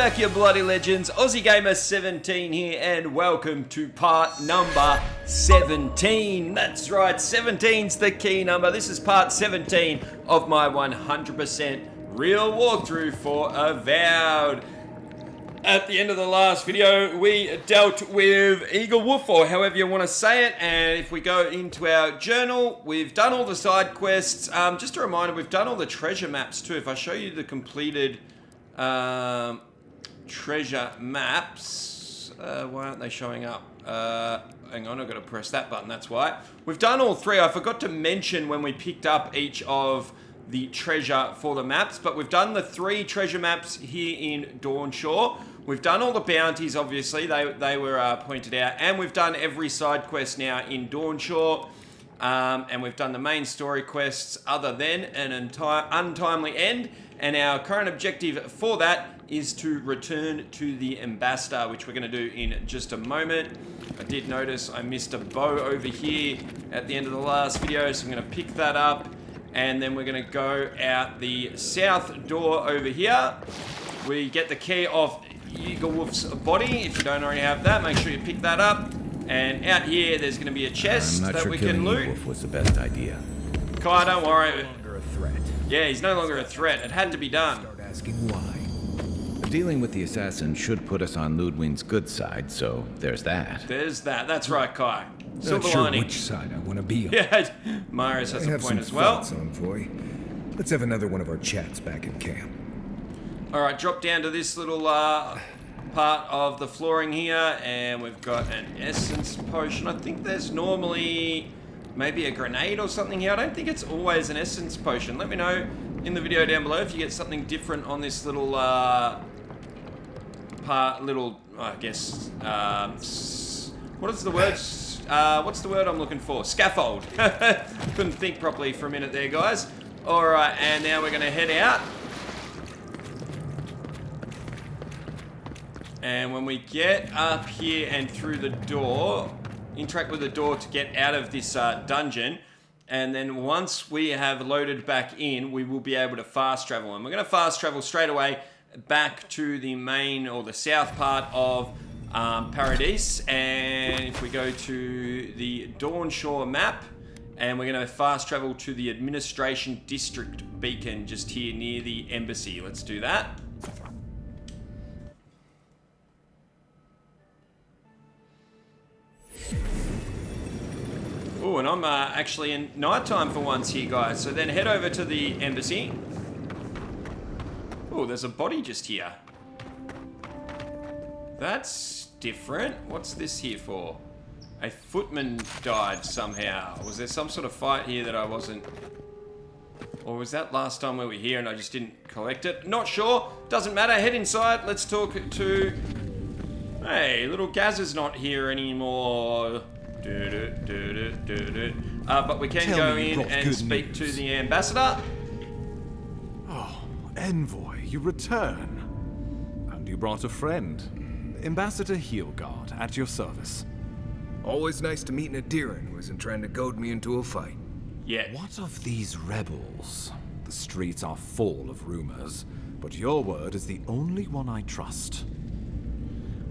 back, you bloody legends. Aussie Gamer 17 here, and welcome to part number 17. That's right, 17's the key number. This is part 17 of my 100% real walkthrough for Avowed. At the end of the last video, we dealt with Eagle Wolf, or however you want to say it, and if we go into our journal, we've done all the side quests. Just a reminder, we've done all the treasure maps too. If I show you the completed treasure maps, why aren't they showing up? Hang on, I've got to press that button, that's why. We've done all three. I forgot to mention when we picked up each of the treasure for the maps, but we've done the three treasure maps here in Dawnshore. We've done all the bounties, obviously, they were pointed out, and we've done every side quest now in Dawnshore, and we've done the main story quests other than an untimely end, and our current objective for that is to return to the Ambassador, which we're going to do in just a moment. I did notice I missed a bow over here at the end of the last video, so I'm going to pick that up. And then we're going to go out the south door over here. We get the key of Eagle Wolf's body. If you don't already have that, make sure you pick that up. And out here, there's going to be a chest that we can loot. Wolf was the best idea. Kai, don't worry. No longer a threat. Yeah, he's no longer a threat. It had to be done. Start asking why. Dealing with the assassin should put us on Lödwyn's good side, so there's that. There's that. That's right, Kai. Not sure which side I want to be on. Yeah, Marius has a point as well. Envoy. Let's have another one of our chats back in camp. All right, drop down to this little part of the flooring here, and we've got an essence potion. I think there's normally maybe a grenade or something here. I don't think it's always an essence potion. Let me know in the video down below if you get something different on this little I guess, what is the word? What's the word I'm looking for? Scaffold. Couldn't think properly for a minute there, guys. All right, and now we're going to head out. And when we get up here and through the door, interact with the door to get out of this dungeon. And then once we have loaded back in, we will be able to fast travel. And we're going to fast travel straight away back to the main or the south part of Paradise. And if we go to the Dawnshore map, and we're going to fast travel to the Administration District beacon just here near the embassy. Let's do that. Oh, and I'm actually in nighttime for once here, guys. So then head over to the embassy. Oh, there's a body just here. That's different. What's this here for? A footman died somehow. Was there some sort of fight here that I wasn't... Or was that last time we were here and I just didn't collect it? Not sure. Doesn't matter. Head inside. Let's talk to... Hey, little Gaz is not here anymore. But we can go in and speak to the Ambassador. Oh, Envoy, you return. And you brought a friend. Ambassador Heelguard, at your service. Always nice to meet an Adran who isn't trying to goad me into a fight. Yeah. What of these rebels? The streets are full of rumors, but your word is the only one I trust.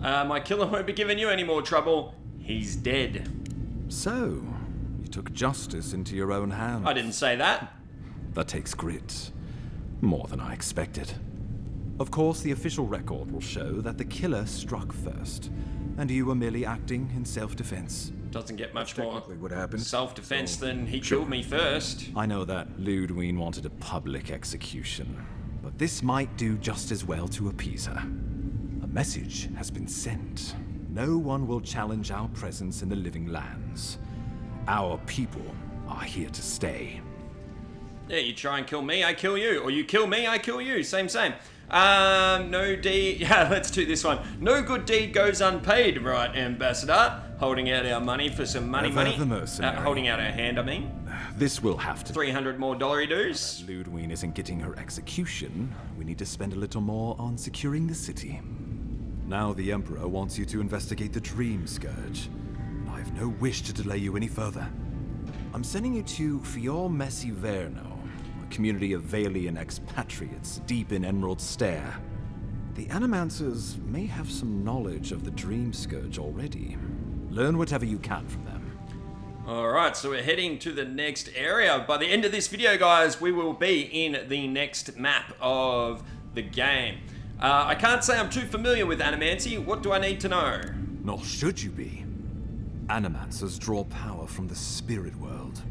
My killer won't be giving you any more trouble. He's dead. So, you took justice into your own hands. I didn't say that. That takes grit. More than I expected. Of course, the official record will show that the killer struck first, and you were merely acting in self-defense. Doesn't get much more What happened? self-defense than he killed me first. I know that Lödwyn wanted a public execution, but this might do just as well to appease her. A message has been sent. No one will challenge our presence in the living lands. Our people are here to stay. Yeah, you try and kill me, I kill you. Or you kill me, I kill you. Same. No deed... Yeah, let's do this one. No good deed goes unpaid, right, Ambassador? Holding out our money for some money. The mercenary. Holding out our hand, I mean. This will have to... 300 more dollary dues. Lödwyn isn't getting her execution. We need to spend a little more on securing the city. Now the Emperor wants you to investigate the Dream Scourge. I have no wish to delay you any further. I'm sending you to Fior Messi Verno, a community of Valian expatriates deep in Emerald Stair. The Animancers may have some knowledge of the Dream Scourge already. Learn whatever you can from them. Alright, so we're heading to the next area. By the end of this video, guys, we will be in the next map of the game. I can't say I'm too familiar with Animancy. What do I need to know? Nor should you be. Animancers draw power from the spirit world.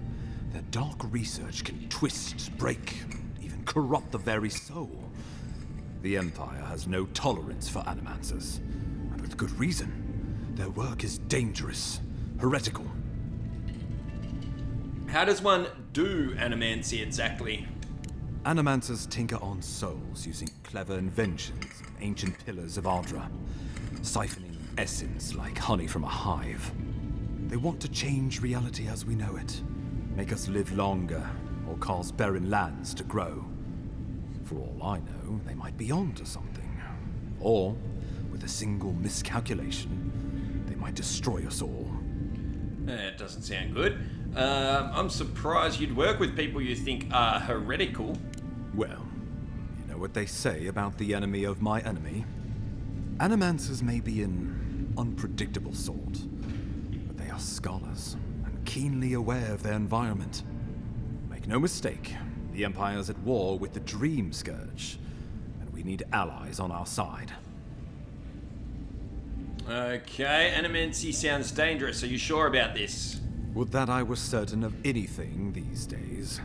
Their dark research can twist, break, even corrupt the very soul. The Empire has no tolerance for Animancers, and with good reason. Their work is dangerous, heretical. How does one do Animancy exactly? Animancers tinker on souls using clever inventions and ancient pillars of Adra, siphoning essence like honey from a hive. They want to change reality as we know it, make us live longer, or cause barren lands to grow. For all I know, they might be onto something. Or, with a single miscalculation, they might destroy us all. It doesn't sound good. I'm surprised you'd work with people you think are heretical. Well, you know what they say about the enemy of my enemy? Animancers may be an unpredictable sort, but they are scholars and keenly aware of their environment. Make no mistake, the Empire's at war with the Dream Scourge, and we need allies on our side. Okay, Animancy sounds dangerous. Are you sure about this? Would that I were certain of anything these days.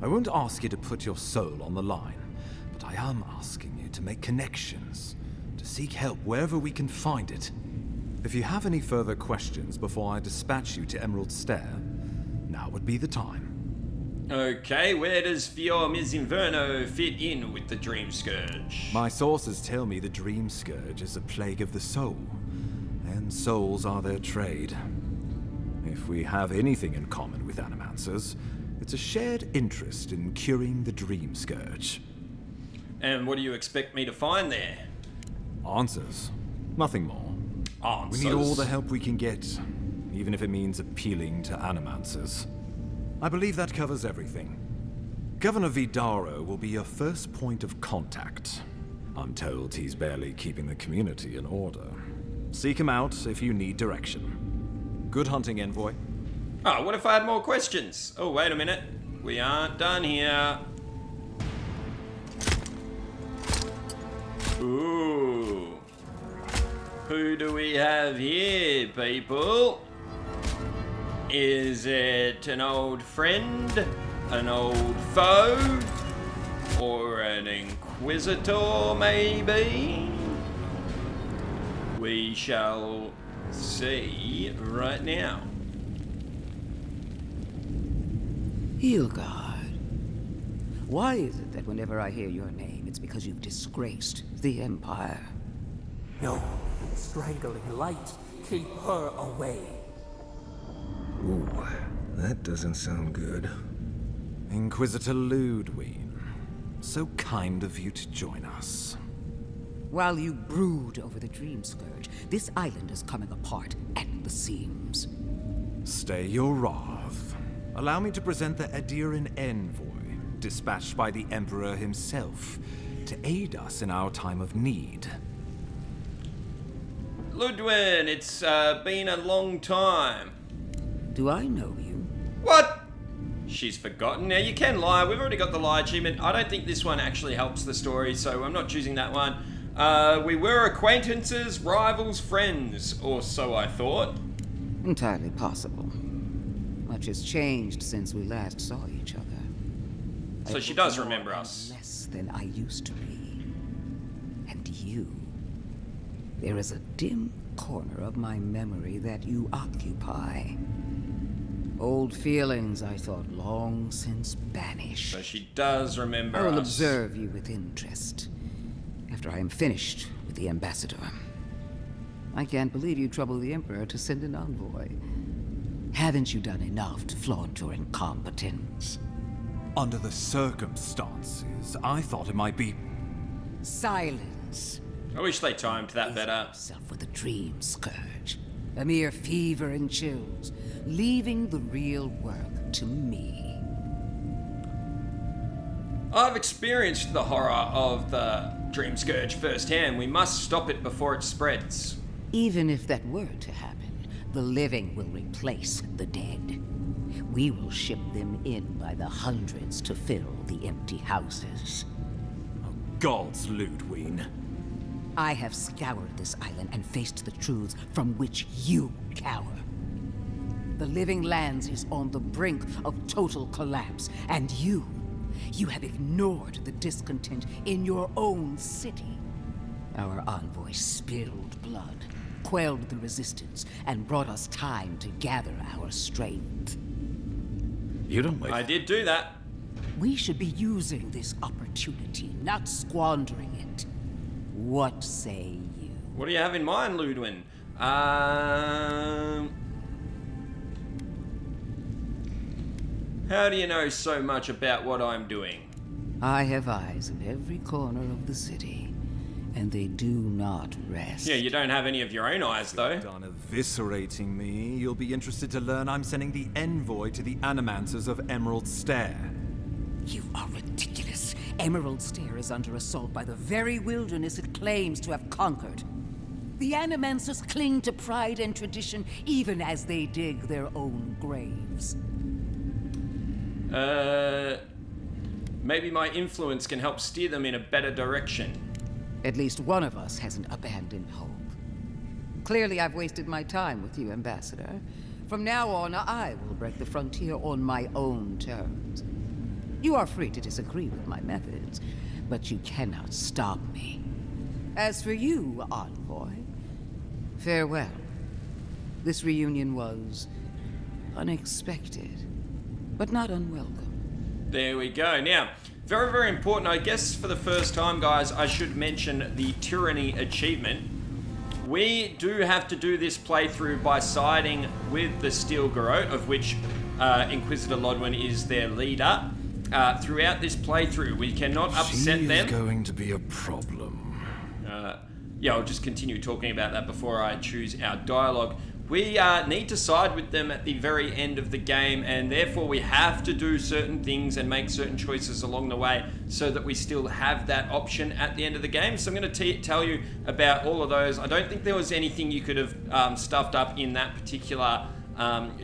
I won't ask you to put your soul on the line, but I am asking you to make connections, to seek help wherever we can find it. If you have any further questions before I dispatch you to Emerald Stair, now would be the time. Okay, where does Fior Inverno fit in with the Dream Scourge? My sources tell me the Dream Scourge is a plague of the soul, and souls are their trade. If we have anything in common with Animancers, it's a shared interest in curing the Dream Scourge. And what do you expect me to find there? Answers. Nothing more. Answers? We need all the help we can get, even if it means appealing to Animancers. I believe that covers everything. Governor Vidaro will be your first point of contact. I'm told he's barely keeping the community in order. Seek him out if you need direction. Good hunting, Envoy. Oh, what if I had more questions? Oh, wait a minute. We aren't done here. Ooh. Who do we have here, people? Is it an old friend? An old foe? Or an Inquisitor, maybe? We shall see right now. Hilgard. Why is it that whenever I hear your name, it's because you've disgraced the Empire? No, strangling light. Keep her away. Ooh, that doesn't sound good. Inquisitor Lödwyn. So kind of you to join us. While you brood over the Dream Scourge, this island is coming apart at the seams. Stay your wrath. Allow me to present the Adiran envoy, dispatched by the Emperor himself, to aid us in our time of need. Lödwyn, it's been a long time. Do I know you? What? She's forgotten. Now, you can lie. We've already got the lie achievement. I don't think this one actually helps the story, so I'm not choosing that one. We were acquaintances, rivals, friends, or so I thought. Entirely possible. Much has changed since we last saw each other. So she does remember us. Less than I used to be. And you. There is a dim corner of my memory that you occupy. Old feelings I thought long since banished. So she does remember I will us. observe you with interest after I am finished with the ambassador. I can't believe you troubled the Emperor to send an envoy. Haven't you done enough to flaunt your incompetence? Under the circumstances, I thought it might be... Silence. I wish they timed that better. Yourself with a dream scourge. A mere fever and chills, leaving the real work to me. I've experienced the horror of the Dream Scourge firsthand. We must stop it before it spreads. Even if that were to happen, the living will replace the dead. We will ship them in by the hundreds to fill the empty houses. Oh, gods, Lödwyn. I have scoured this island and faced the truths from which you cower. The Living Lands is on the brink of total collapse, and you have ignored the discontent in your own city. Our envoy spilled blood, quelled the resistance, and brought us time to gather our strength. You don't wait. I did do that. We should be using this opportunity, not squandering it. What say you? What do you have in mind, Lödwyn? How do you know so much about what I'm doing? I have eyes in every corner of the city, and they do not rest. Yeah, you don't have any of your own eyes, though. Done eviscerating me, you'll be interested to learn I'm sending the envoy to the Animancers of Emerald Stair. You are ridiculous. Emerald Stair is under assault by the very wilderness it claims to have conquered. The Animancers cling to pride and tradition even as they dig their own graves. Maybe my influence can help steer them in a better direction. At least one of us hasn't abandoned hope. Clearly, I've wasted my time with you, Ambassador. From now on, I will break the frontier on my own terms. You are free to disagree with my methods, but you cannot stop me. As for you, Envoy, farewell. This reunion was unexpected, but not unwelcome. There we go. Now, very, very important. I guess for the first time, guys, I should mention the Tyranny achievement. We do have to do this playthrough by siding with the Steel Garrote, of which Inquisitor Lödwyn is their leader. Throughout this playthrough, we cannot upset them. She's going to be a problem. Yeah, I'll just continue talking about that before I choose our dialogue. We need to side with them at the very end of the game, and therefore we have to do certain things and make certain choices along the way so that we still have that option at the end of the game. So I'm going to tell you about all of those. I don't think there was anything you could have stuffed up in that particular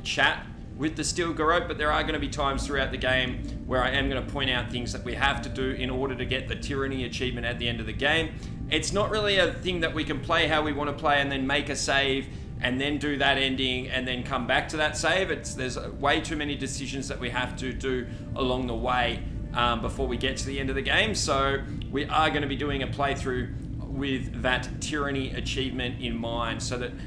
chat with the Steel Garrote, but there are going to be times throughout the game where I am going to point out things that we have to do in order to get the Tyranny achievement at the end of the game. It's not really a thing that we can play how we want to play and then make a save and then do that ending and then come back to that save. There's way too many decisions that we have to do along the way before we get to the end of the game. So we are going to be doing a playthrough with that Tyranny achievement in mind,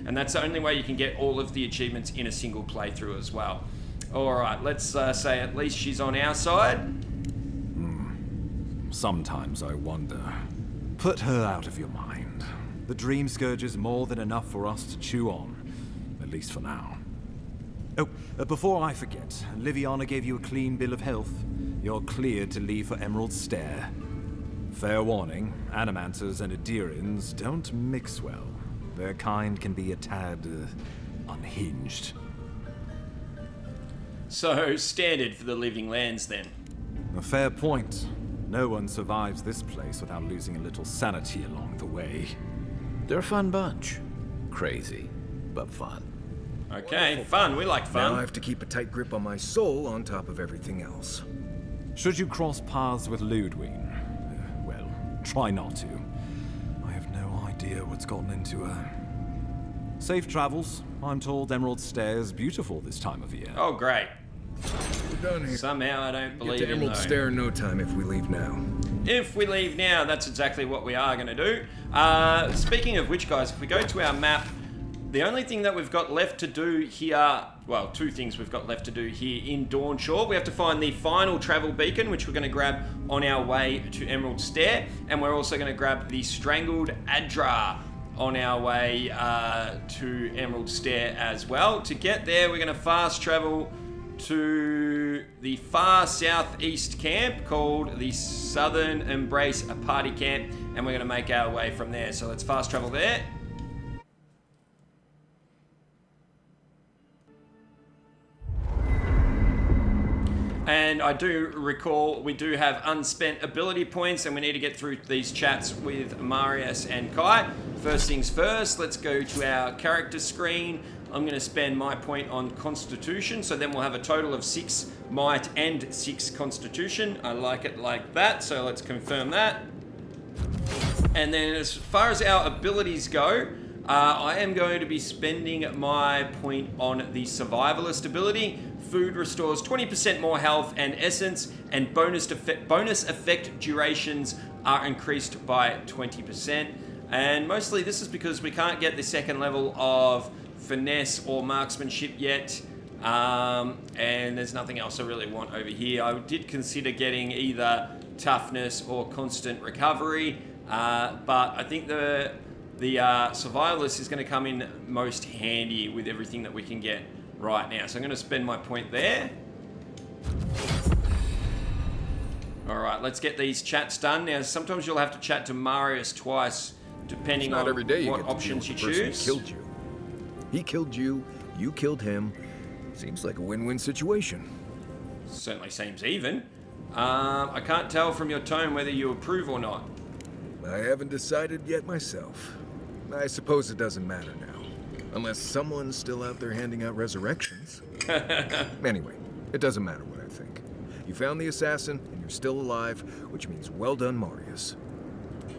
and that's the only way you can get all of the achievements in a single playthrough as well. All right, let's say at least she's on our side. Sometimes I wonder. Put her out of your mind. The Dream Scourge is more than enough for us to chew on, at least for now. Oh, before I forget, Liviana gave you a clean bill of health. You're cleared to leave for Emerald Stair. Fair warning, Animancers and Adirians don't mix well. Their kind can be a tad unhinged. So, standard for the Living Lands then. A fair point. No one survives this place without losing a little sanity along the way. They're a fun bunch. Crazy, but fun. Okay, fun. We like fun. Now I have to keep a tight grip on my soul on top of everything else. Should you cross paths with Lödwyn, well, try not to. I have no idea what's gotten into her. Safe travels. I'm told Emerald Stair is beautiful this time of year. Oh, great. We're done here. Somehow I don't Get believe to in Emerald though. Stair in no time if we leave now. If we leave now, that's exactly what we are going to do. Speaking of which, guys, if we go to our map, the only thing that we've got left to do here, well, two things we've got left to do here in Dawnshore. We have to find the final travel beacon, which we're going to grab on our way to Emerald Stair, and we're also going to grab the Strangled Adra on our way to Emerald Stair as well. To get there, we're going to fast travel to the far southeast camp called the Southern Embrace Party Camp, and we're going to make our way from there. So let's fast travel there. And I do recall we do have unspent ability points, and we need to get through these chats with Marius and Kai. First things first, let's go to our character screen. I'm going to spend my point on Constitution, so then we'll have a total of 6 Might and 6 Constitution. I like it like that, so let's confirm that. And then as far as our abilities go, I am going to be spending my point on the Survivalist ability. Food restores 20% more health and essence, and bonus effect durations are increased by 20%. And mostly this is because we can't get the second level of finesse or marksmanship yet. And there's nothing else I really want over here. I did consider getting either toughness or constant recovery, but I think the survivalist is going to come in most handy with everything that we can get right now. So I'm going to spend my point there. Alright, let's get these chats done. Now, sometimes you'll have to chat to Marius twice, depending on every day you what get to options you deal with the person choose. who killed you. He killed you, you killed him. Seems like a win-win situation. Certainly seems even. I can't tell from your tone whether you approve or not. I haven't decided yet myself. I suppose it doesn't matter now. Unless someone's still out there handing out resurrections. Anyway, it doesn't matter what I think. You found the assassin, and you're still alive, which means well done, Marius.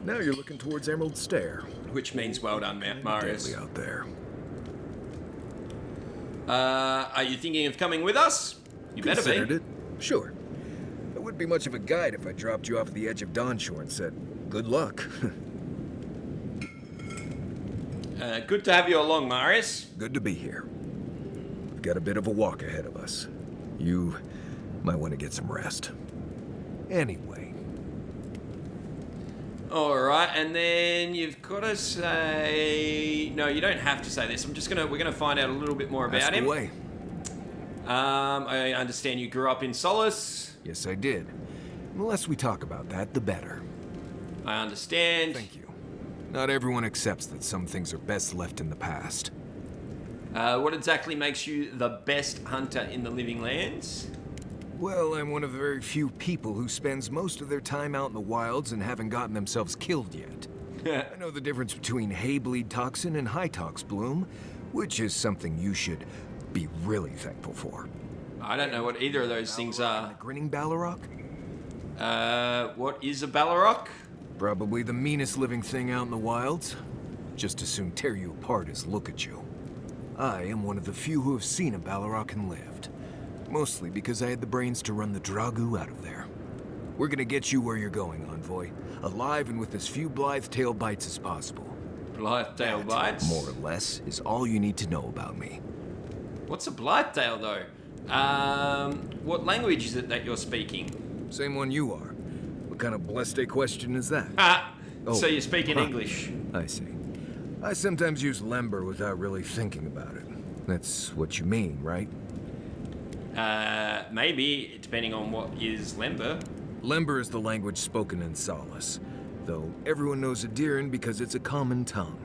Now you're looking towards Emerald Stair. Which means well done, Marius. Deadly out there. Are you thinking of coming with us? You better Considered be. it. Sure. I wouldn't be much of a guide if I dropped you off the edge of Dawnshore and said, good luck. Good to have you along, Marius. Good to be here. We've got a bit of a walk ahead of us. You might want to get some rest. Anyway. Alright, and then you've got to say... No, you don't have to say this. We're gonna find out a little bit more about Ask him. away. I understand you grew up in Solace. Yes, I did. The less we talk about that, the better. I understand. Thank you. Not everyone accepts that some things are best left in the past. What exactly makes you the best hunter in the Living Lands? Well, I'm one of the very few people who spends most of their time out in the wilds and haven't gotten themselves killed yet. I know the difference between hay-bleed toxin and high-tox bloom, which is something you should be really thankful for. I don't know what either of those things And are. the grinning Balrog? What is a Balrog? Probably the meanest living thing out in the wilds. Just as soon tear you apart as look at you. I am one of the few who have seen a Balrog and lived. Mostly because I had the brains to run the Dragu out of there. We're gonna get you where you're going, Envoy. Alive and with as few Blithe-tail bites as possible. Blithe-tail bites? More or less, is all you need to know about me. What's a Blithe-tail, though? What language is it that you're speaking? Same one you are. What kind of blessed question is that? So you speak in huh. English. I see. I sometimes use Lember without really thinking about it. That's what you mean, right? Maybe, depending on what is Lember. Lember is the language spoken in Solace, though everyone knows Adiran because it's a common tongue.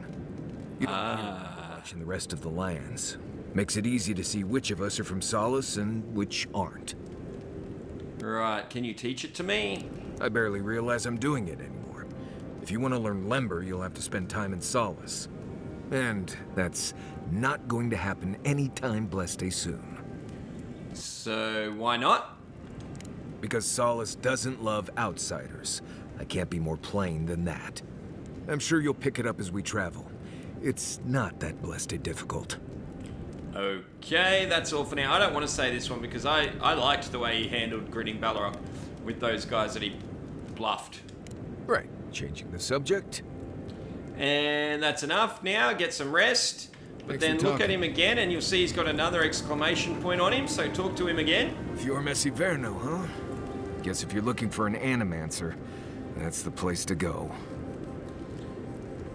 You don't hear it much in the rest of the lands. Makes it easy to see which of us are from Solace and which aren't. Right, can you teach it to me? I barely realize I'm doing it anymore. If you want to learn Lember, you'll have to spend time in Solace. And that's not going to happen anytime blessed soon. So, why not? Because Solace doesn't love outsiders. I can't be more plain than that. I'm sure you'll pick it up as we travel. It's not that blessed difficult. Okay, that's all for now. I don't want to say this one because I liked the way he handled Grinning Balrog with those guys that he bluffed. Right, changing the subject. And that's enough now. Get some rest. But Thanks then for look at talking. him again and you'll see he's got another exclamation point on him, so talk to him again. Fior Messi Verno, huh? Guess if you're looking for an Animancer, that's the place to go.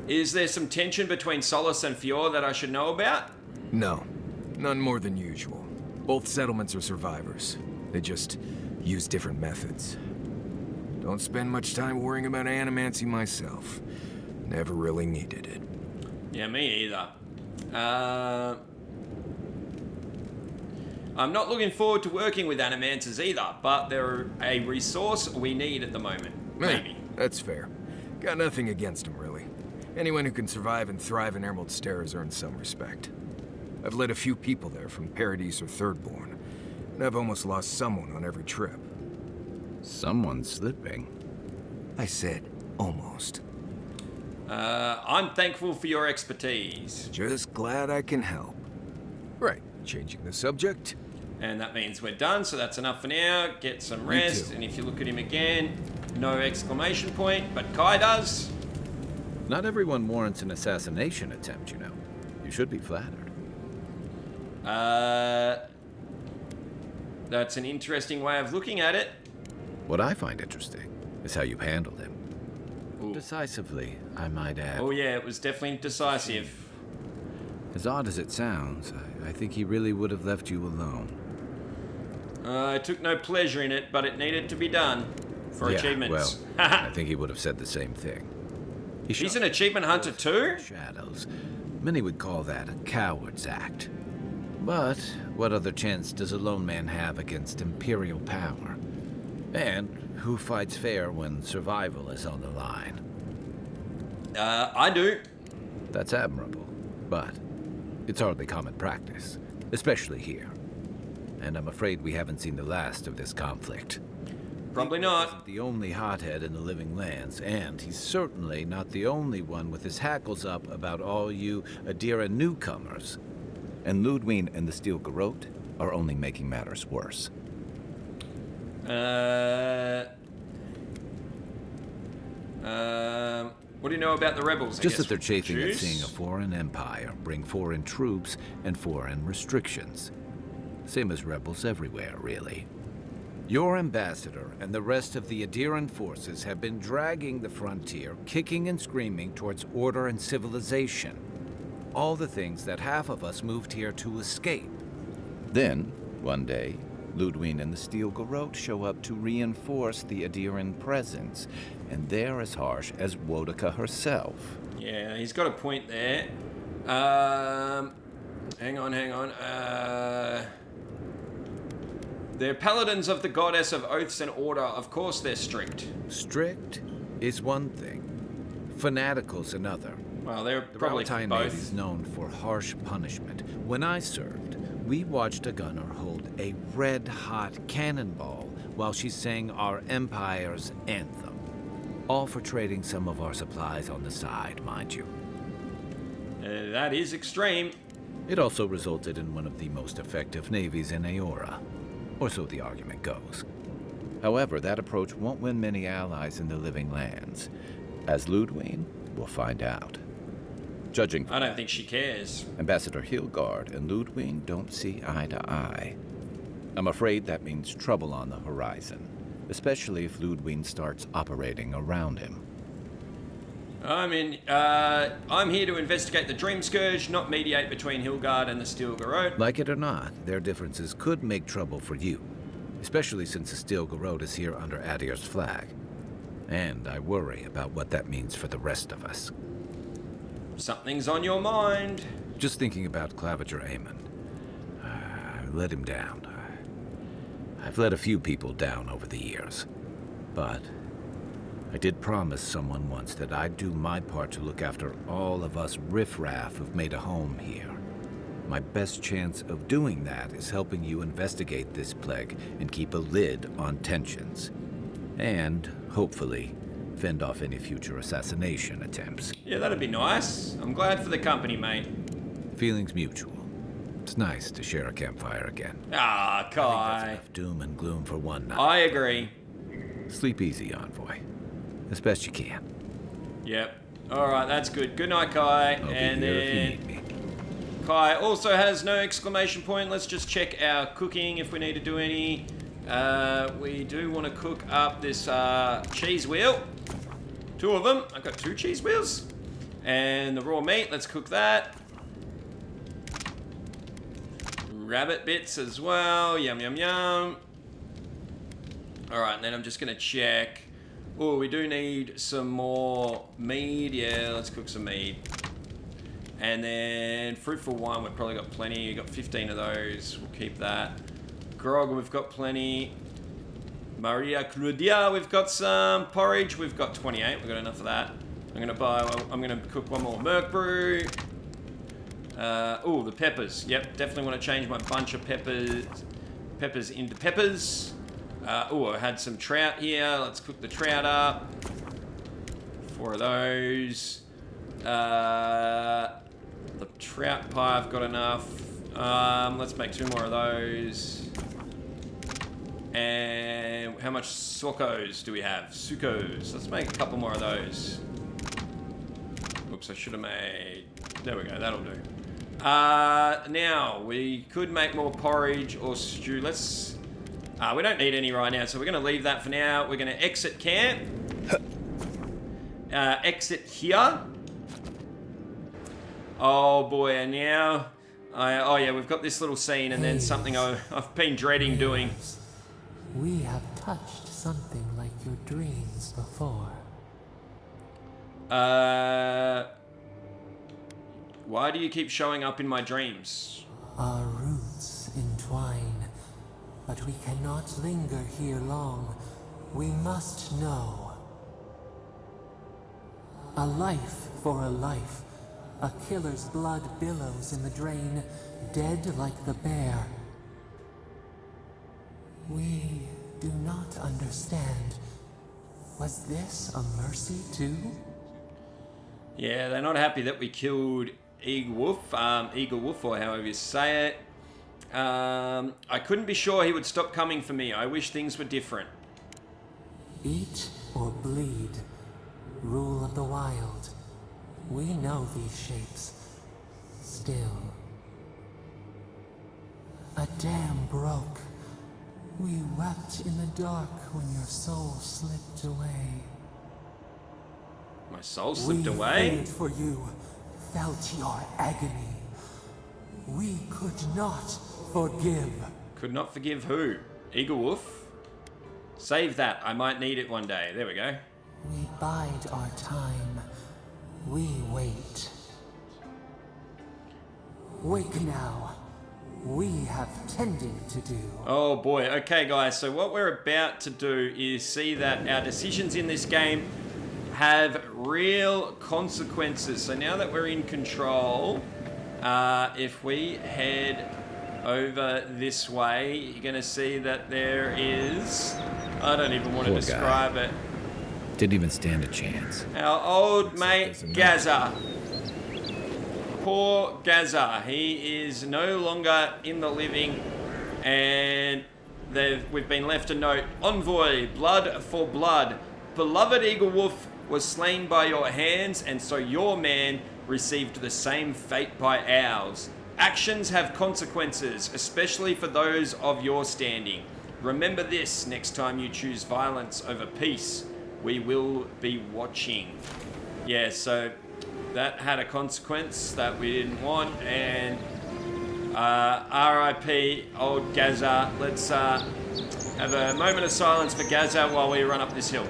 Is there some tension between Solace and Fior that I should know about? No, none more than usual. Both settlements are survivors. They just use different methods. Don't spend much time worrying about Animancy myself. Never really needed it. Yeah, me either. I'm not looking forward to working with animancers either, but they're a resource we need at the moment. Maybe. That's fair. Got nothing against them, really. Anyone who can survive and thrive in Emerald Stair has earned some respect. I've led a few people there from Paradise or Thirdborn, and I've almost lost someone on every trip. Someone's slipping. I said almost. I'm thankful for your expertise. Just glad I can help. Right, changing the subject. And that means we're done, so that's enough for now. Get some rest, too. and if you look at him again, no exclamation point, but Kai does. Not everyone warrants an assassination attempt, you know. You should be flattered. That's an interesting way of looking at it. What I find interesting is how you handled him. Ooh. Decisively, I might add. Oh yeah, it was definitely decisive. As odd as it sounds, I think he really would have left you alone. I took no pleasure in it, but it needed to be done. For achievements. Well, I think he would have said the same thing. He's an achievement hunter too? Shadows. Many would call that a coward's act. But what other chance does a lone man have against Imperial power? And who fights fair when survival is on the line? I do. That's admirable, but it's hardly common practice, especially here. And I'm afraid we haven't seen the last of this conflict. Probably He not. isn't the only hothead in the living lands, and he's certainly not the only one with his hackles up about all you Adra newcomers. And Lödwyn and the Steel Garrote are only making matters worse. What do you know about the rebels? Just that they're chafing at seeing a foreign empire bring foreign troops and foreign restrictions. Same as rebels everywhere, really. Your ambassador and the rest of the Adiran forces have been dragging the frontier, kicking and screaming towards order and civilization. All the things that half of us moved here to escape. Then, one day, Lödwyn and the Steel Garrote show up to reinforce the Adiran presence, and they're as harsh as Wodaka herself. Yeah, he's got a point there. Hang on. They're paladins of the goddess of oaths and order. Of course they're strict. Strict is one thing. Fanatical's another. Well, they're The probably Palatine both. Navy is known for harsh punishment. When I served, we watched a gunner hold a red-hot cannonball while she sang our empire's anthem. All for trading some of our supplies on the side, mind you. That is extreme. It also resulted in one of the most effective navies in Aora. Or so the argument goes. However, that approach won't win many allies in the living lands. As Lödwyn will find out. Judging from I don't that, think she cares. Ambassador Hilgard and Lödwyn don't see eye to eye. I'm afraid that means trouble on the horizon, especially if Lödwyn starts operating around him. I mean, I'm here to investigate the Dream Scourge, not mediate between Hilgard and the Steel Garrote. Like it or not, their differences could make trouble for you, especially since the Steel Garrote is here under Adir's flag. And I worry about what that means for the rest of us. Something's on your mind. Just thinking about Claviger Amon. I let him down. I've let a few people down over the years. But I did promise someone once that I'd do my part to look after all of us riffraff who've made a home here. My best chance of doing that is helping you investigate this plague and keep a lid on tensions. And, hopefully, fend off any future assassination attempts. Yeah, that'd be nice. I'm glad for the company, mate. Feelings mutual. It's nice to share a campfire again. Ah, That's Kai. enough doom and gloom for one night. I agree. Sleep easy, Envoy. As best you can. Yep. Alright, that's good. Good night, Kai. I'll And be here if you then need me. Kai also has no exclamation point. Let's just check our cooking if we need to do any. We do want to cook up this cheese wheel. 2 of them. I've got 2 cheese wheels. And the raw meat, let's cook that. Rabbit bits as well. Yum, yum, yum. Alright, and then I'm just going to check. Oh, we do need some more mead. Yeah, let's cook some mead. And then fruitful wine, we've probably got plenty. We've got 15 of those. We'll keep that. Grog, we've got plenty. Maria Claudia, we've got some. Porridge, we've got 28. We've got enough of that. I'm gonna cook one more Merc Brew. Oh, the peppers. Yep, definitely want to change my bunch of peppers into peppers. Oh, I had some trout here. Let's cook the trout up. 4 of those. The trout pie, I've got enough. Let's make 2 more of those. And how much sucos do we have? Sucos. Let's make a couple more of those. Oops, I should have made... There we go, that'll do. Now, we could make more porridge or stew. Let's... we don't need any right now, so we're going to leave that for now. We're going to exit camp. Exit here. Oh boy, and now... oh yeah, we've got this little scene and then something I've been dreading doing. We have touched something like your dreams before. Why do you keep showing up in my dreams? Our roots entwine, but we cannot linger here long. We must know. A life for a life. A killer's blood billows in the drain, dead like the bear. We do not understand. Was this a mercy too? Yeah, they're not happy that we killed Eagle Wolf, or however you say it. I couldn't be sure he would stop coming for me. I wish things were different. Eat or bleed. Rule of the wild. We know these shapes. Still. A dam broke. We wept in the dark when your soul slipped away. My soul slipped We away? feared for you, felt your agony. We could not forgive. Could not forgive who? Eagle Wolf? Save that. I might need it one day. There we go. We bide our time. We wait. Wake now. We have tending to do. Oh boy. Okay, guys. So what we're about to do is see that our decisions in this game have real consequences. So now that we're in control, if we head over this way, you're going to see that there is... I don't even want to describe it. Didn't even stand a chance. Our old mate Gaza. Poor Gaza. He is no longer in the living, and we've been left a note. Envoy, blood for blood. Beloved Eagle Wolf was slain by your hands, and so your man received the same fate by ours. Actions have consequences, especially for those of your standing. Remember this next time you choose violence over peace. We will be watching. Yeah, so that had a consequence that we didn't want, and RIP old Gaza. Let's have a moment of silence for Gaza while we run up this hill.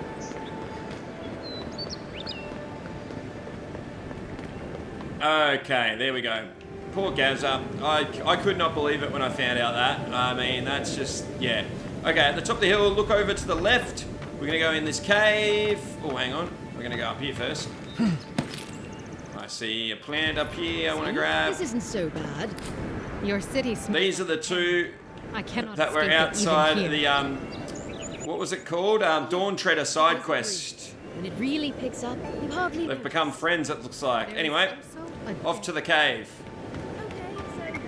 Okay, there we go. Poor Gaza. I could not believe it when I found out that. I mean, that's just, yeah. Okay, at the top of the hill, look over to the left. We're going to go in this cave. Oh, hang on. We're going to go up here first. I see a plant up here I want to grab. This isn't so bad. Your city smells. These are the two I cannot that were escape it outside even the, here. what was it called? Dawn Treader side quest. When it really picks up, you hardly They've notice. become friends, it looks like. There is Anyway, also a off to the cave. Okay,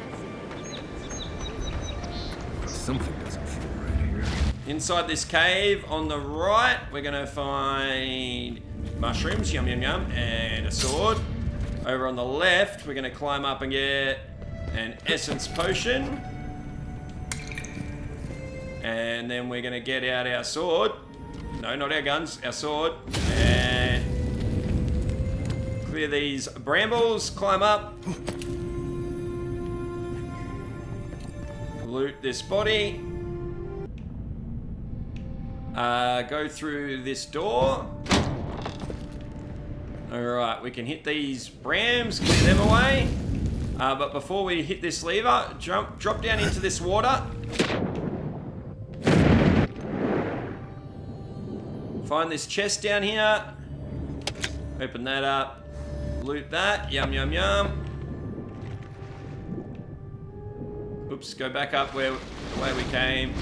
so Something doesn't feel right here. Inside this cave, on the right, we're going to find mushrooms, yum yum yum, and a sword. Over on the left, we're going to climb up and get an essence potion. And then we're going to get out our sword. No, not our guns, our sword. And clear these brambles, climb up. Loot this body. Go through this door. Alright, we can hit these brams, clear them away. But before we hit this lever, drop down into this water. Find this chest down here. Open that up. Loot that. Yum, yum, yum. Oops, go back up the way we came.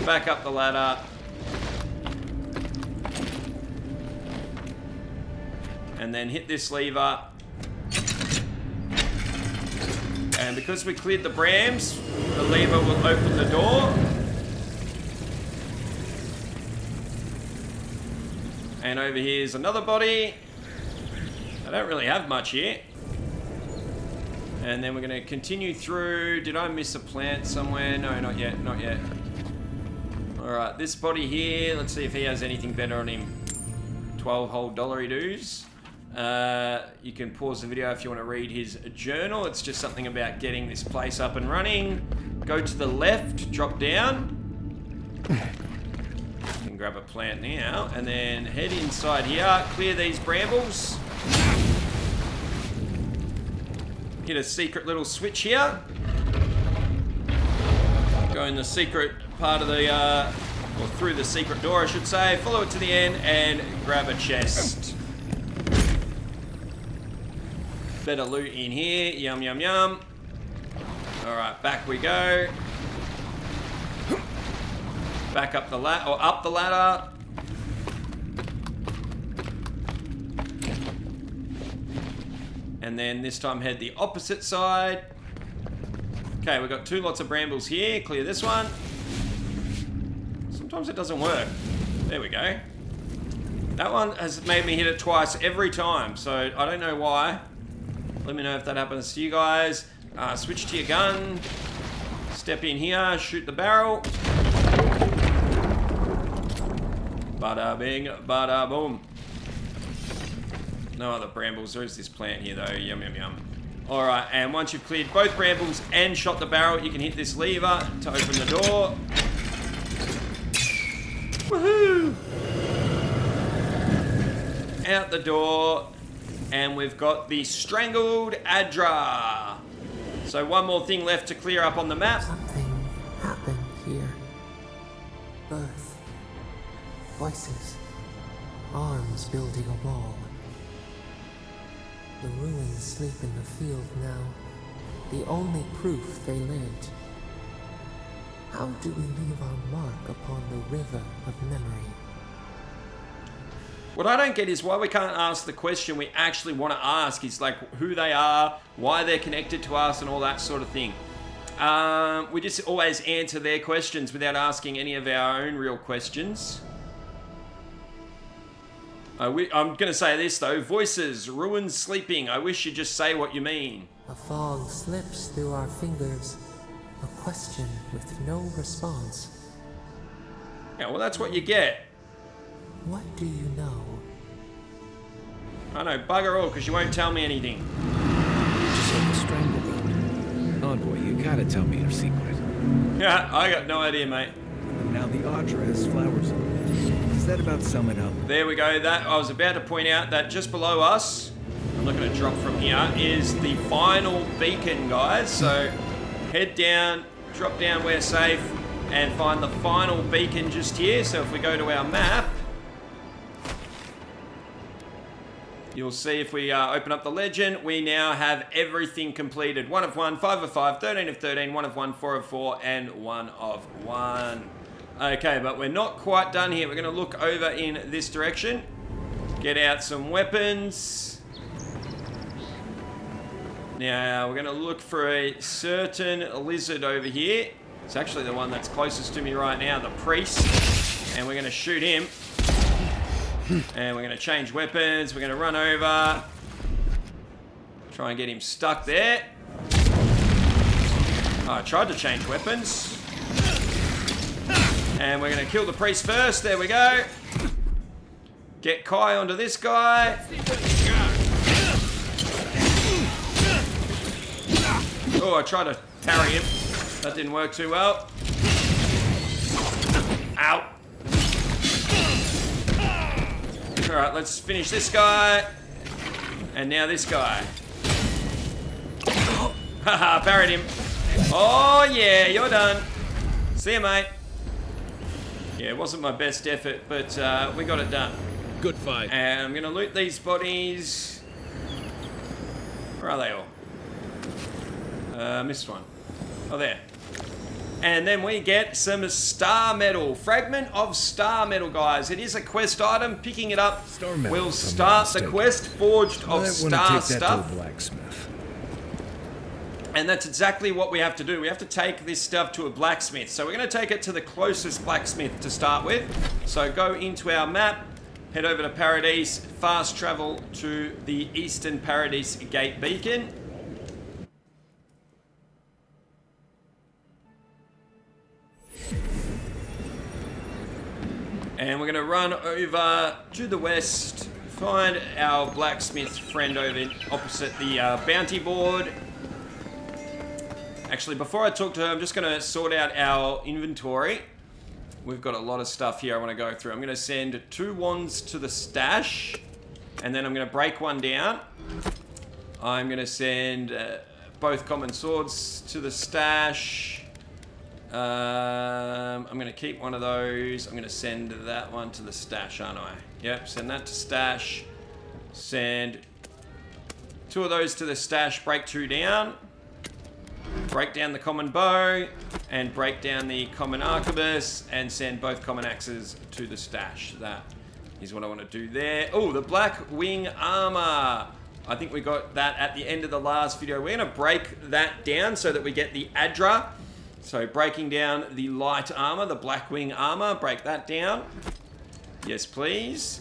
Back up the ladder. And then hit this lever. And because we cleared the brams, the lever will open the door. And over here is another body. I don't really have much here. And then we're going to continue through. Did I miss a plant somewhere? No, not yet, not yet. Alright, this body here. Let's see if he has anything better on him. 12 whole dollary-doos. You can pause the video if you want to read his journal. It's just something about getting this place up and running. Go to the left, drop down. You can grab a plant now. And then head inside here. Clear these brambles. Hit a secret little switch here. Go in the secret part of the, or through the secret door, I should say. Follow it to the end and grab a chest. Better loot in here. Yum, yum, yum. Alright, back we go. Back up the ladder, or up the ladder. And then this time head the opposite side. Okay, we've got 2 lots of brambles here. Clear this one. Sometimes it doesn't work. There we go. That one has made me hit it twice every time, so I don't know why. Let me know if that happens to you guys. Switch to your gun. Step in here, shoot the barrel. Bada bing, bada boom. No other brambles. There is this plant here though. Yum, yum, yum. Alright, and once you've cleared both brambles and shot the barrel, you can hit this lever to open the door. Woohoo! Out the door. And we've got the Strangled Adra. So one more thing left to clear up on the map. Something happened here. Birth. Voices. Arms building a wall. The ruins sleep in the field now. The only proof they lived. How do we leave our mark upon the river of memory? What I don't get is why we can't ask the question we actually want to ask. Is like who they are, why they're connected to us, and all that sort of thing. We just always answer their questions without asking any of our own real questions. I'm going to say this though. Voices, ruins sleeping. I wish you'd just say what you mean. A fog slips through our fingers. A question with no response. Yeah, well that's what you get. What do you know? I know, bugger all, because you won't tell me anything. Just like the Strangled. Oh boy, you gotta tell me your secret. Yeah, I got no idea, mate. Now the Adra has flowers on it. Does that about sum it up? There we go. That I was about to point out that just below us, I'm not going to drop from here, is the final beacon, guys. So head down, drop down, we're safe, and find the final beacon just here. So if we go to our map, you'll see if we open up the legend, we now have everything completed. 1 of 1, 5 of 5, 13 of 13, 1 of 1, 4 of 4, and 1 of 1. Okay, but we're not quite done here. We're going to look over in this direction. Get out some weapons. Now, we're going to look for a certain lizard over here. It's actually the one that's closest to me right now, the priest. And we're going to shoot him. And we're going to change weapons. We're going to run over. Try and get him stuck there. Oh, I tried to change weapons. And we're going to kill the priest first. There we go. Get Kai onto this guy. Oh, I tried to parry him. That didn't work too well. Ow. Alright, let's finish this guy. And now this guy. Haha, parried him. Oh yeah, you're done. See ya, mate. Yeah, it wasn't my best effort, but we got it done. Good fight. And I'm gonna loot these bodies. Where are they all? Missed one. Oh, there. And then we get some star metal. Fragment of star metal, guys. It is a quest item. Picking it up Star metal, will if I'm start not the mistaken. quest. Forged of I want to star take that stuff. to a blacksmith. And that's exactly what we have to do. We have to take this stuff to a blacksmith. So we're going to take it to the closest blacksmith to start with. So go into our map, head over to Paradise, fast travel to the Eastern Paradise Gate Beacon. And we're going to run over to the west, find our blacksmith friend over opposite the bounty board. Actually, before I talk to her, I'm just going to sort out our inventory. We've got a lot of stuff here I want to go through. I'm going to send 2 wands to the stash, and then I'm going to break one down. I'm going to send both common swords to the stash. I'm going to keep one of those. I'm going to send that one to the stash, aren't I? Yep, send that to stash. Send 2 of those to the stash, break 2 down. Break down the common bow, and break down the common arquebus, and send both common axes to the stash. That is what I want to do there. Oh, the black wing armor. I think we got that at the end of the last video. We're going to break that down so that we get the Adra. So breaking down the light armor, the black wing armor, break that down. Yes, please.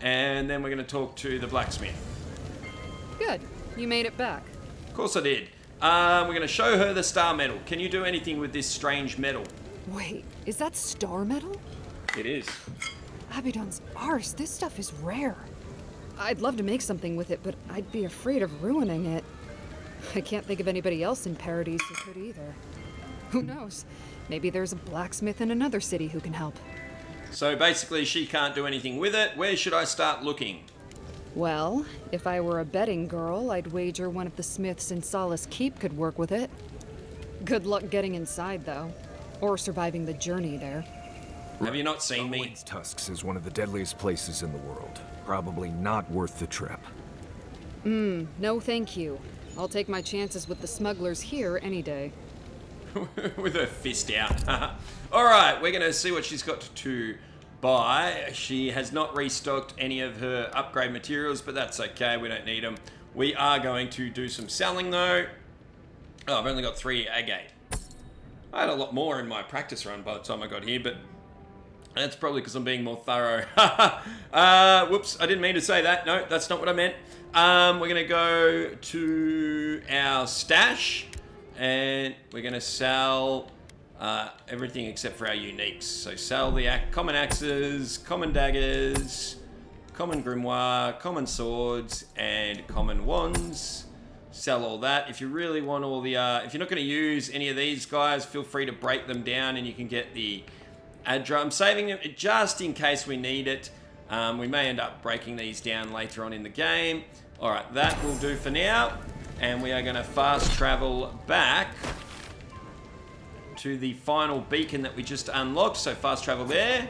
And then we're going to talk to the blacksmith. Good. You made it back. Of course I did. We're going to show her the star metal. Can you do anything with this strange metal? Wait, is that star metal? It is. Abaddon's arse, this stuff is rare. I'd love to make something with it, but I'd be afraid of ruining it. I can't think of anybody else in Paradise who could either. Who knows? Maybe there's a blacksmith in another city who can help. So basically she can't do anything with it. Where should I start looking? Well, if I were a betting girl, I'd wager one of the smiths in Solace Keep could work with it. Good luck getting inside, though. Or surviving the journey there. Have you not seen me? Wayne's Tusks is one of the deadliest places in the world. Probably not worth the trip. No thank you. I'll take my chances with the smugglers here any day. With her fist out. Alright, we're going to see what she's got to buy. She has not restocked any of her upgrade materials, but that's okay. We don't need them. We are going to do some selling, though. Oh, I've only got 3 agate. I had a lot more in my practice run by the time I got here, but that's probably because I'm being more thorough. Whoops, I didn't mean to say that. No, that's not what I meant. We're going to go to our stash, and we're going to sell everything except for our uniques. So sell the common axes, common daggers, common grimoire, common swords, and common wands. Sell all that. If you really want all the, if you're not going to use any of these guys, feel free to break them down and you can get the Adra. I'm saving them just in case we need it. We may end up breaking these down later on in the game. Alright, that will do for now. And we are going to fast travel back to the final beacon that we just unlocked. So fast travel there.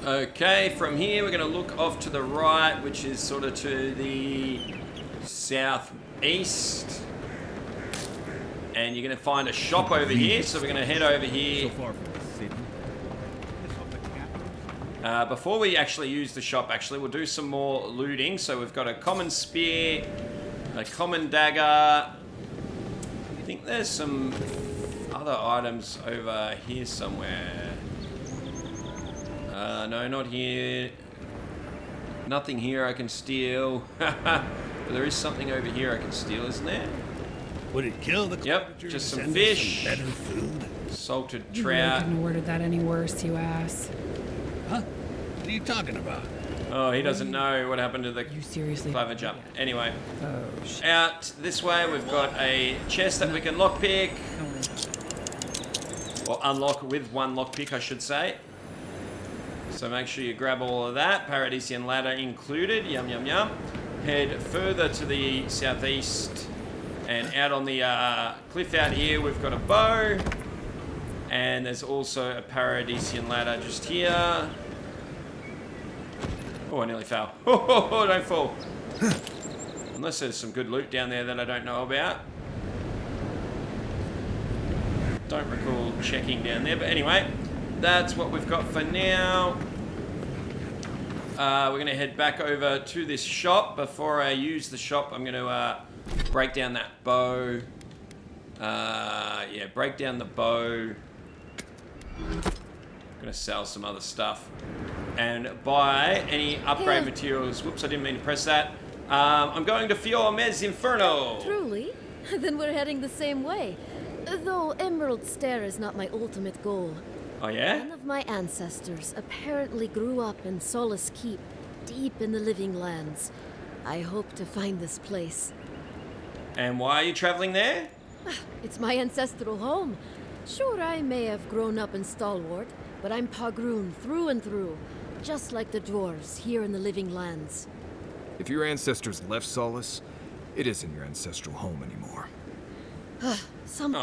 Okay, from here we're going to look off to the right, which is sort of to the southeast. And you're going to find a shop over here, so we're going to head over here. Before we actually use the shop, we'll do some more looting. So we've got a common spear, a common dagger. I think there's some other items over here somewhere. No, not here. Nothing here I can steal. But there is something over here I can steal, isn't there? Would it kill the Yep, just some fish. Better food? Salted You really trout. couldn't have worded that any worse, you ass. Huh? What are you talking about? Oh, he doesn't know what happened to the You seriously? clever jump. Anyway, Oh, shit. out this way we've got a chest that we can lockpick. Or unlock with one lockpick, I should say. So make sure you grab all of that. Paradisian ladder included. Yum, yum, yum. Head further to the southeast. And out on the cliff out here, we've got a bow. And there's also a Paradisian ladder just here. Oh, I nearly fell. Oh, don't fall. Unless there's some good loot down there that I don't know about. Don't recall checking down there. But anyway, that's what we've got for now. We're going to head back over to this shop. Before I use the shop, I'm going to break down that bow. Yeah, break down the bow. I'm going to sell some other stuff. And buy any upgrade materials. Whoops, I didn't mean to press that. I'm going to Fiormez Inferno. Truly? Then we're heading the same way. Though Emerald Stair is not my ultimate goal. Oh, yeah? One of my ancestors apparently grew up in Solace Keep, deep in the Living Lands. I hope to find this place. And why are you traveling there? It's my ancestral home. Sure, I may have grown up in Stalwart, but I'm Pagroon through and through, just like the dwarves here in the Living Lands. If your ancestors left Solace, it isn't your ancestral home anymore. Oh,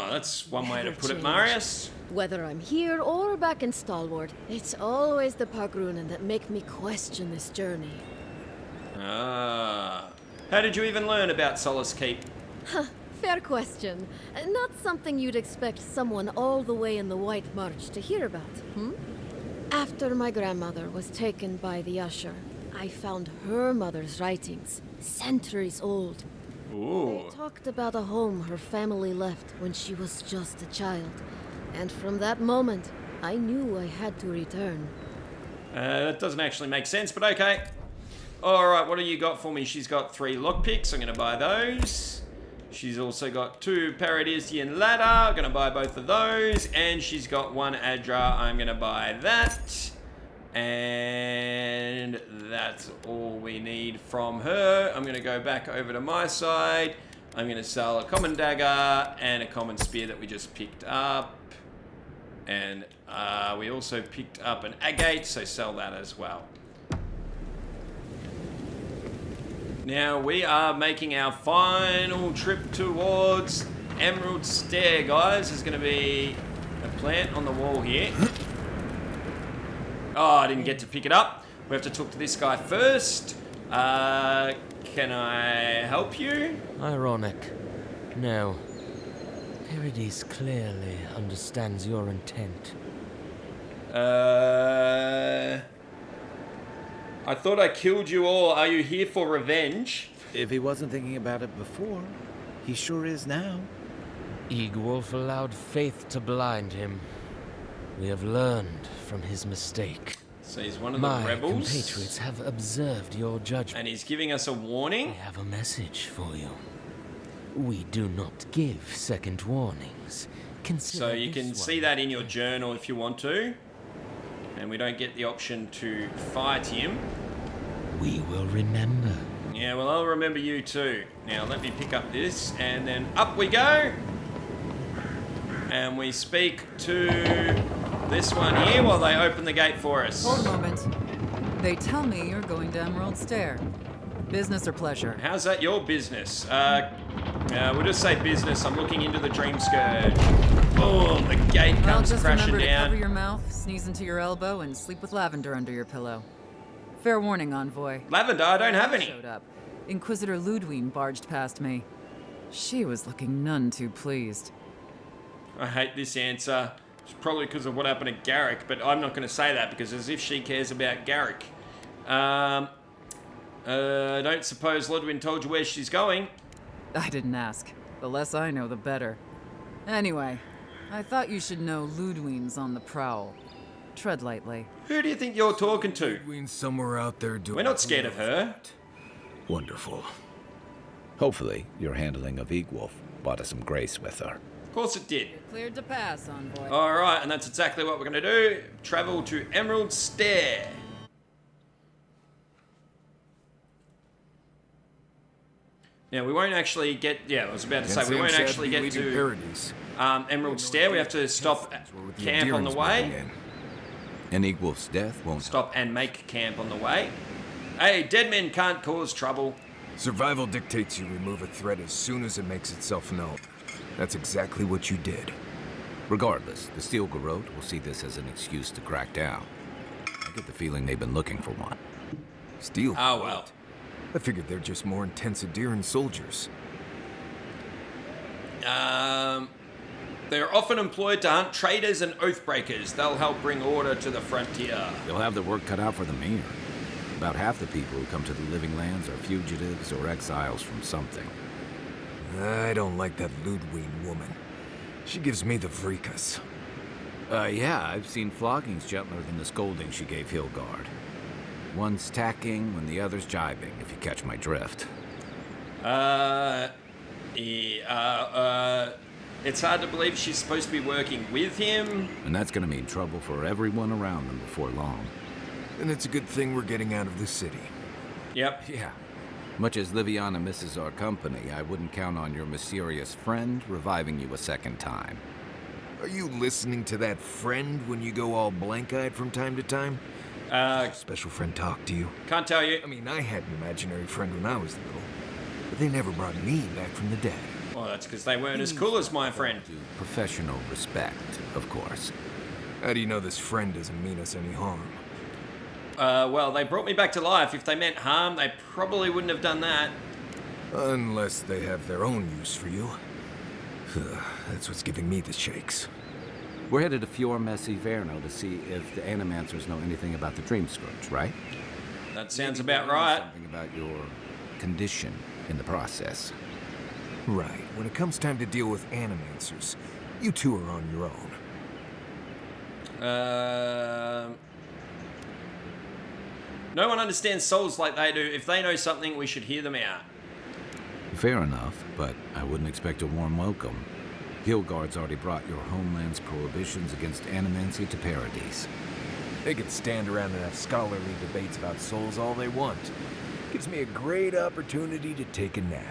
that's one way to put it, change. Marius. Whether I'm here or back in Stalwart, it's always the Pagroonen that make me question this journey. Ah. How did you even learn about Solace Keep? Fair question. Not something you'd expect someone all the way in the White March to hear about, After my grandmother was taken by the Usher, I found her mother's writings, centuries old. Ooh. They talked about a home her family left when she was just a child. And from that moment, I knew I had to return. That doesn't actually make sense, but okay. Alright, what do you got for me? She's got 3 lockpicks. I'm going to buy those. She's also got 2 Paradisian ladder. I'm going to buy both of those. And she's got 1 Adra. I'm going to buy that. And that's all we need from her. I'm going to go back over to my side. I'm going to sell a common dagger and a common spear that we just picked up. And we also picked up an agate, so sell that as well. Now we are making our final trip towards Emerald Stair, guys. There's going to be a plant on the wall here. Oh, I didn't get to pick it up. We have to talk to this guy first. Can I help you? Ironic. No. Paradis clearly understands your intent. I thought I killed you all. Are you here for revenge? If he wasn't thinking about it before, he sure is now. Eagwolf allowed faith to blind him. We have learned from his mistake. So he's one of the My rebels. compatriots have observed your judgment. And he's giving us a warning. We have a message for you. We do not give second warnings. Consider So you this can one. see that in your journal if you want to. And we don't get the option to fight him. We will remember. Yeah, well, I'll remember you too. Now, let me pick up this, and then up we go. And we speak to this one here while they open the gate for us. Hold a moment. They tell me you're going to Emerald Stair. Business or pleasure? How's that your business? We'll just say business. I'm looking into the dream scourge. Oh, the gate Well, comes just crashing remember to down. cover your mouth, sneeze into your elbow, and sleep with lavender under your pillow. Fair warning, envoy. Lavender, I don't have any. Showed up. Inquisitor Lödwyn barged past me. She was looking none too pleased. I hate this answer. It's probably because of what happened to Garrick, but I'm not going to say that because as if she cares about Garrick. I don't suppose Lödwyn told you where she's going. I didn't ask. The less I know, the better. Anyway, I thought you should know Lödwyn's on the prowl. Tread lightly. Who do you think you're talking to? Lödwyn's somewhere out there doing... We're not scared of her. Wonderful. Hopefully, your handling of Eagwolf brought us some grace with her. Of course it did. Cleared to pass, envoy. Alright, and that's exactly what we're going to do. Travel to Emerald Stair. Now, we won't actually get... Yeah, I was about to say, we won't actually get to Paradise. Emerald Stair. We have to stop at camp on the way. Any wolf's death won't Stop and make camp on the way. Hey, dead men can't cause trouble. Survival dictates you remove a threat as soon as it makes itself known. That's exactly what you did. Regardless, the Steel Garrote will see this as an excuse to crack down. I get the feeling they've been looking for one. Steel. Oh, well. I figured they're just more intense Adran soldiers. They're often employed to hunt traitors and oathbreakers. They'll help bring order to the frontier. They'll have their work cut out for them here. About half the people who come to the Living Lands are fugitives or exiles from something. I don't like that Lödwyn woman. She gives me the vrikas. Yeah, I've seen floggings gentler than the scolding she gave Hildgard. One's tacking when the other's jibing, if you catch my drift. It's hard to believe she's supposed to be working with him. And that's gonna mean trouble for everyone around them before long. And it's a good thing we're getting out of the city. Yep. Yeah. Much as Liviana misses our company, I wouldn't count on your mysterious friend reviving you a second time. Are you listening to that friend when you go all blank-eyed from time to time? Special friend talk to you? Can't tell you. I mean, I had an imaginary friend when I was little, but they never brought me back from the dead. Well, that's because they weren't as cool as my friend. To professional respect, of course. How do you know this friend doesn't mean us any harm? Well, they brought me back to life. If they meant harm, they probably wouldn't have done that. Unless they have their own use for you. That's what's giving me the shakes. We're headed to Fior Messi Verno to see if the Animancers know anything about the Dream Scourge, right? That sounds Maybe about they'll know right. Something about your condition in the process. Right. When it comes time to deal with Animancers, you two are on your own. No one understands souls like they do. If they know something, we should hear them out. Fair enough, but I wouldn't expect a warm welcome. Hildgard's already brought your homeland's prohibitions against Animancy to Paradise. They can stand around and have scholarly debates about souls all they want. Gives me a great opportunity to take a nap.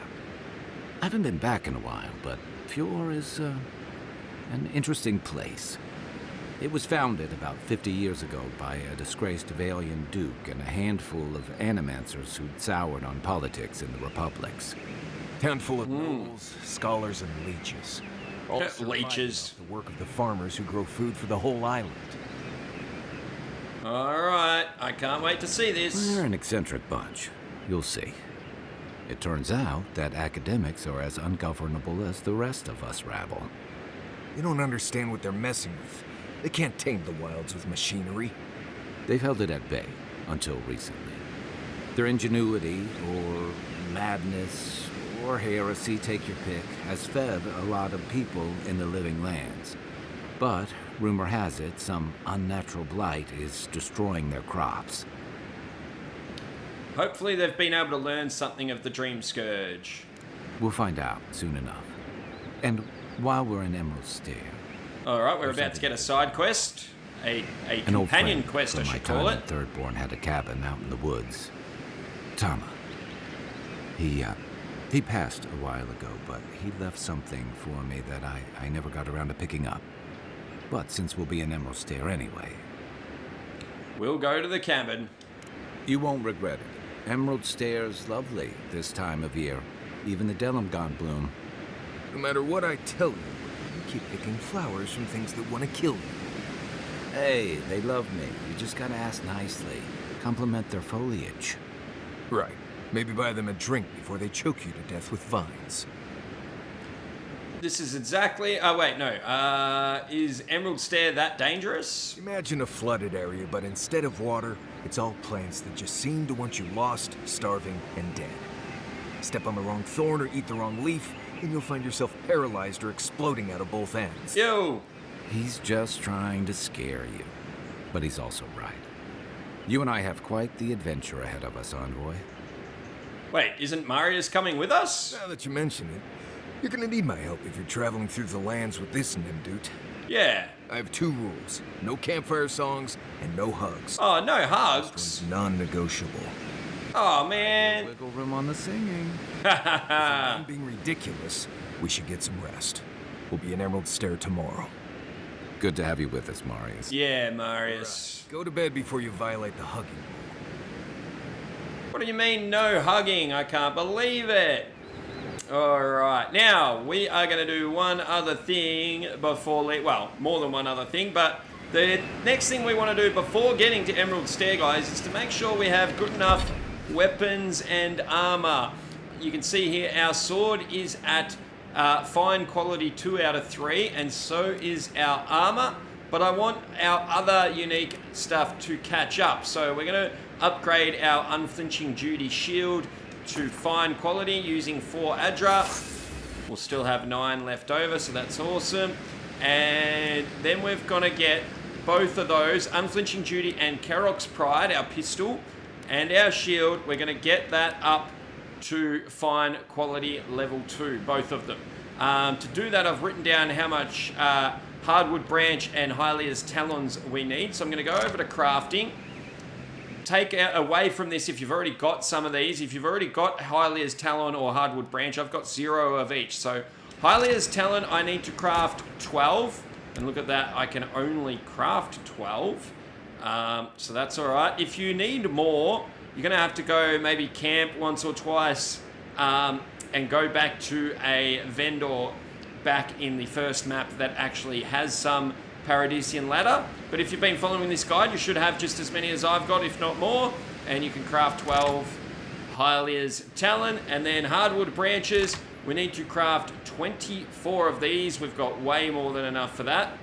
I haven't been back in a while, but Fior is an interesting place. It was founded about 50 years ago by a disgraced Valian duke and a handful of animancers who'd soured on politics in the republics. Town full of nobles, scholars, and leeches. All Leeches. the work of the farmers who grow food for the whole island. Alright, I can't wait to see this. They're an eccentric bunch. You'll see. It turns out that academics are as ungovernable as the rest of us rabble. They don't understand what they're messing with. They can't tame the wilds with machinery. They've held it at bay until recently. Their ingenuity, or madness, or heresy, take your pick, has fed a lot of people in the Living Lands. But, rumor has it, some unnatural blight is destroying their crops. Hopefully they've been able to learn something of the Dream Scourge. We'll find out soon enough. And while we're in Emerald Stair... Alright, we're about to get a side quest. A An old companion friend quest, I from my should call time it. at Thirdborn had a cabin out in the woods. Tama. He passed a while ago, but he left something for me that I never got around to picking up. But since we'll be in Emerald Stair anyway... We'll go to the cabin. You won't regret it. Emerald Stair's lovely this time of year. Even the Delimgon bloom. No matter what I tell you, you keep picking flowers from things that want to kill you. Hey, they love me. You just gotta ask nicely. Compliment their foliage. Right. Maybe buy them a drink before they choke you to death with vines. This is exactly... Oh, wait, no. Is Emerald Stair that dangerous? Imagine a flooded area, but instead of water, it's all plants that just seem to want you lost, starving, and dead. Step on the wrong thorn or eat the wrong leaf, and you'll find yourself paralyzed or exploding out of both ends. Yo! He's just trying to scare you. But he's also right. You and I have quite the adventure ahead of us, Envoy. Wait, isn't Marius coming with us? Now that you mention it, you're gonna need my help if you're traveling through the lands with this Nimdude. Yeah. I have 2 rules. No campfire songs and no hugs. Oh, no This hugs. one's non-negotiable. Oh, man. Wiggle room on the singing. I'm being ridiculous. We should get some rest. We'll be in Emerald Stair tomorrow. Good to have you with us, Marius. Yeah, Marius. Go to bed before you violate the hugging. What do you mean, no hugging? I can't believe it. Alright, now we are going to do one other thing before... Well, more than one other thing, but the next thing we want to do before getting to Emerald Stair, guys, is to make sure we have good enough weapons and armor. You can see here our sword is at fine quality 2 out of 3, and so is our armor. But I want our other unique stuff to catch up. So we're going to upgrade our Unflinching Duty shield to fine quality using 4 Adra. We'll still have 9 left over, so that's awesome. And then we're going to get both of those, Unflinching Duty and Karok's Pride, our pistol, and our shield. We're going to get that up to fine quality level 2, both of them. To do that, I've written down how much Hardwood Branch and Hylia's Talons we need. So I'm going to go over to crafting. Take away from this if you've already got some of these. If you've already got Hylia's Talon or Hardwood Branch, I've got 0 of each. So Hylia's Talon, I need to craft 12. And look at that, I can only craft 12. So that's all right. If you need more, you're going to have to go maybe camp once or twice and go back to a vendor back in the first map that actually has some Paradisian ladder. But if you've been following this guide, you should have just as many as I've got, if not more. And you can craft 12 Hylia's Talon. And then Hardwood Branches, we need to craft 24 of these. We've got way more than enough for that.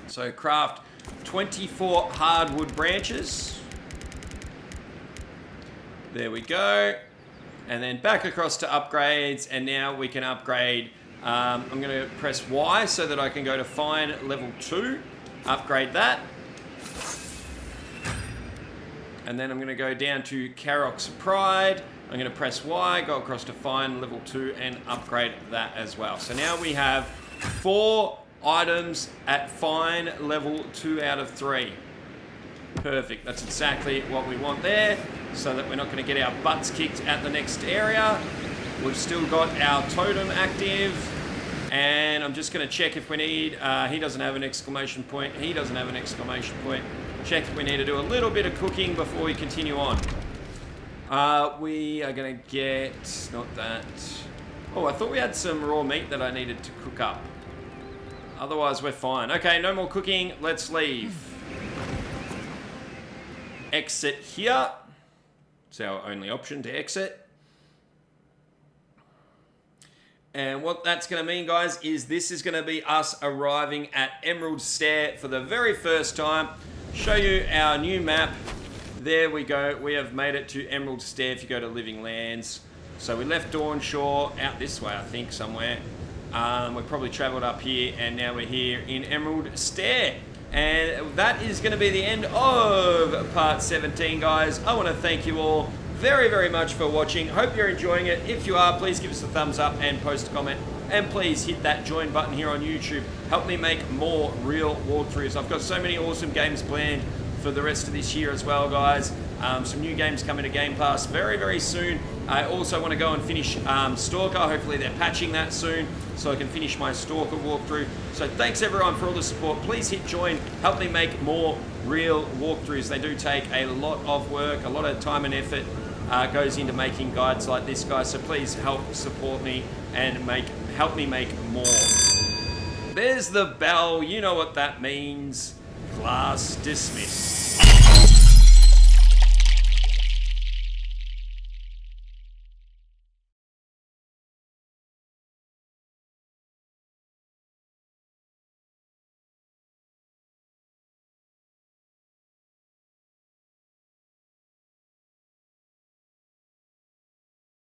So craft 24 Hardwood Branches. There we go. And then back across to upgrades. And now we can upgrade. I'm going to press Y so that I can go to fine level 2. Upgrade that. And then I'm going to go down to Karok's Pride. I'm going to press Y, go across to fine level 2 and upgrade that as well. So now we have 4 items at fine level 2 out of 3. Perfect. That's exactly what we want there, so that we're not going to get our butts kicked at the next area. We've still got our totem active, and I'm just going to check if we need... he doesn't have an exclamation point. He doesn't have an exclamation point. Check if we need to do a little bit of cooking before we continue on. We are going to get... Not that. Oh, I thought we had some raw meat that I needed to cook up. Otherwise, we're fine. Okay, no more cooking. Let's leave. Exit here. It's our only option to exit. And what that's going to mean, guys, is this is going to be us arriving at Emerald Stair for the very first time. Show you our new map. There we go. We have made it to Emerald Stair if you go to Living Lands. So we left Dawnshore out this way, I think, somewhere. We probably travelled up here, and now we're here in Emerald Stair. And that is going to be the end of part 17, guys. I want to thank you all very, very much for watching. Hope you're enjoying it. If you are, please give us a thumbs up and post a comment. And please hit that join button here on YouTube. Help me make more real walkthroughs. I've got so many awesome games planned for the rest of this year as well, guys. Some new games coming to Game Pass very, very soon. I also want to go and finish Stalker. Hopefully they're patching that soon, so I can finish my Stalker walkthrough. So thanks everyone for all the support. Please hit join. Help me make more real walkthroughs. They do take a lot of work, a lot of time and effort goes into making guides like this, guys. So please help support me and help me make more. There's the bell. You know what that means. Class dismissed.